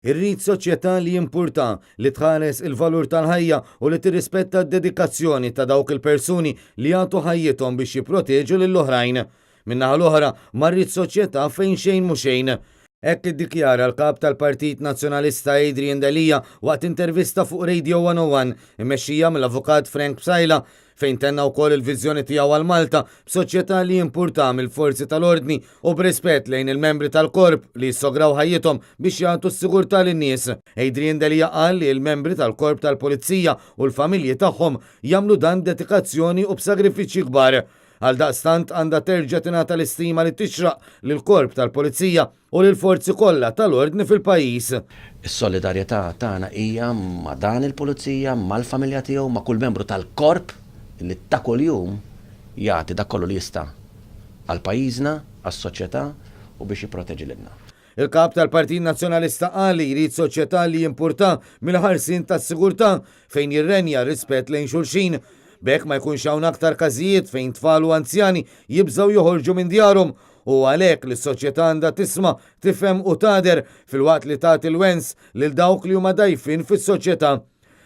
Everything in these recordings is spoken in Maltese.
Irrid soċjetà li jimpurta li tħares il-valur tal-ħajja u li tirrispetta d-dedikazzjoni ta' dawk il-persuni li jagħtu ħajjithom biex jipproteġu lill-oħrajn. Minnaħa l-oħra ma rrid soċjetà fejn xejn mhu xejn. Hekk iddikjara l-kap tal-Partit Nazzjonalista Adrian Delija waqt intervista fuq Radio 101 immexxija mill-avukat Frank Psajla fejn tenna wkoll il-viżjoni tiegħu għal Malta b'soċjetà li jimpurta mill-forzi tal-ordni u b'rispett lejn il-membri tal-korp li jissograw ħajjithom biex jagħtu s-sigurtà lin-nies. Adrian Delija qal li l-membri tal-korp tal-Pulizija u l-familji tagħhom jagħmlu dan b'dedikazzjoni u b'sagrifiċċji kbar. Għal daqstant għandha terġa' tingħata l-istima li tixraq lill-korp tal-Pulizija u lill-forzi kollha tal-ordni fil-pajjiż. Is-solidarjetà tagħna hija ma' dan il-Pulizija, mal-familja tiegħu, ma' kull membru tal-korp li ta' kuljum jagħti dak kollu li jista' għal pajjiżna, għas-soċjetà u biex jipproteġi lilna. Il-kap tal-Partit Nazzjonalista qal li jrid soċjetà li jimpurta mill-ħarsien tas-sigurtà fejn jirrenja rispett lejn xulxin. B'hekk ma jkunx hawn aktar każijiet fejn tfal u anzjani jibżgħu joħorġu minn djarhom u għalhekk li s-soċjetà għandha tisma' tifhem u tagħder filwaqt li tagħti l-wens lil dawk li huma dgħajfin fis-soċjetà.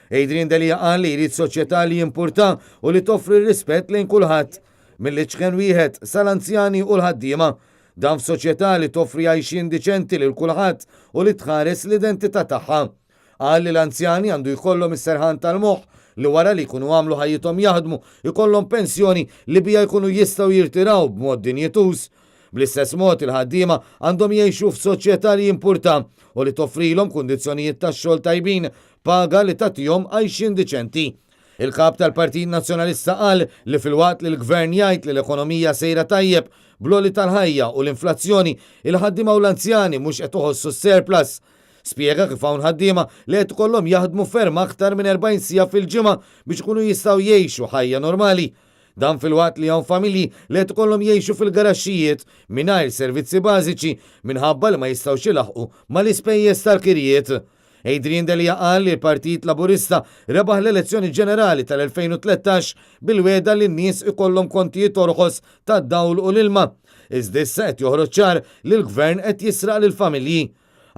Adrian Delija qal li jrid soċjetà li jimpurta u li toffri rispett lejn kulħadd mill-iċħen wieħed sal-anzjani u l-ħaddiema. Dan f'soċjetà li toffri għajxin diċenti lil kulħadd u li tħares l-identità tagħha. Qal li l-anzjani għandu jkollhom is-serħan tal-moħħ li wara li jkunu għamlu ħajjithom jaħdmu jkollhom pensjoni li bija jkunu jistgħu jirtiraw b'mod dinjetuż. Bl-istess mod il-ħaddiema għandhom jgħixu f'soċjetà li jimpurta u li toffrilhom kundizzjonijiet tax-xogħol tajbin, paga li tagħtihom għajxin diċenti. Il-kap tal-Partit Nazzjonalista qal li filwaqt li l-Gvern jgħid li l-ekonomija sejra tajjeb bl-għoli tal-ħajja u l-inflazzjoni, il-ħaddiema u l-anzjani mhux qed iħossu s-surplus. Spjega kif hawn ħaddiema li qed ikollhom jaħdmu ferm aktar minn 40 siegħa fil-ġimgħa biex ikunu jistgħu jgħixu ħajja normali. Dan filwaqt li hawn familji li qed ikollhom jgħixu fil-garaxxijiet mingħajr servizzi bażiċi minħabba li ma jistgħux ilaħqu mal-ispejjeż tal-kirjiet. Adrian Delija qal li l-Partit Laburista rebaħ l-elezzjoni ġenerali tal-2013 bil-weda li n-nies ikollhom kontijiet orħos tad-dawl u l-ilma. Iżda issa qed joħroġ ċar li l-Gvern qed jisraq lill-familji.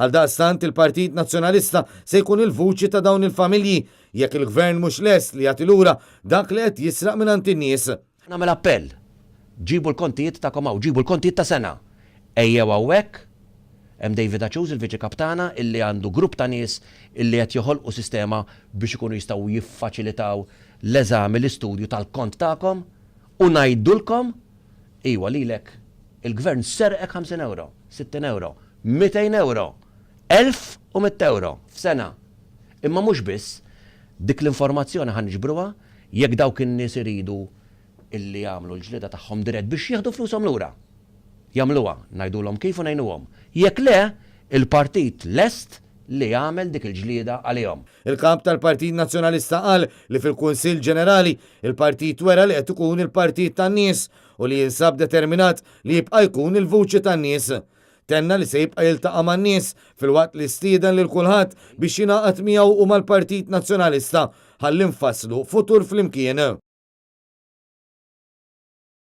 Għal daqstant il-Partit Nazzjonalista se jkun il-vuċi ta' dawn il-familji jekk il-Gvern mhux lest li jagħti lura dak li qed jisraq mingħand in-nies. Nagħmel appell. Ġibu l-kontijiet tagħkom hawn, ġibu l-kontijiet ta' sena. Ejjew hawnhekk hemm David Aċuż il-Viċi Kaptana illi għandu grupp ta' nies illi qed joħolqu sistema biex ikunu jistgħu jiffaċilitaw l-eżami l-istudju tal-kont tagħkom u ngħidulkom iwa lilek il-Gvern serqek 50 euro, 60 euro, 200 euro, 1100 euro f'sena. Imma mhux biss dik l-informazzjoni ħanġbruha jekk dawk in-nies iridu illi jagħmlu l-ġlieda tagħhom dirett biex jieħdu flushom lura. Jagħmluha, ngħidulhom kif u ngħinuhom. Jekk le, il-partit lest li jagħmel dik il-ġlieda għalihom. Il-kap tal-Partit Nazzjonalista qal li fil-Kunsill Ġenerali il-partit wera li qed ikun il-partit tan-nies u li jinsab determinat li jibqa' jkun il-vuċi tan-nies. Tenna li se jibqa' jiltaqa' man-nies filwaqt li stieden lil kulħadd biex jingħaqad miegħu u mal-Partit Nazzjonalista ħalli nfasslu futur flimkien.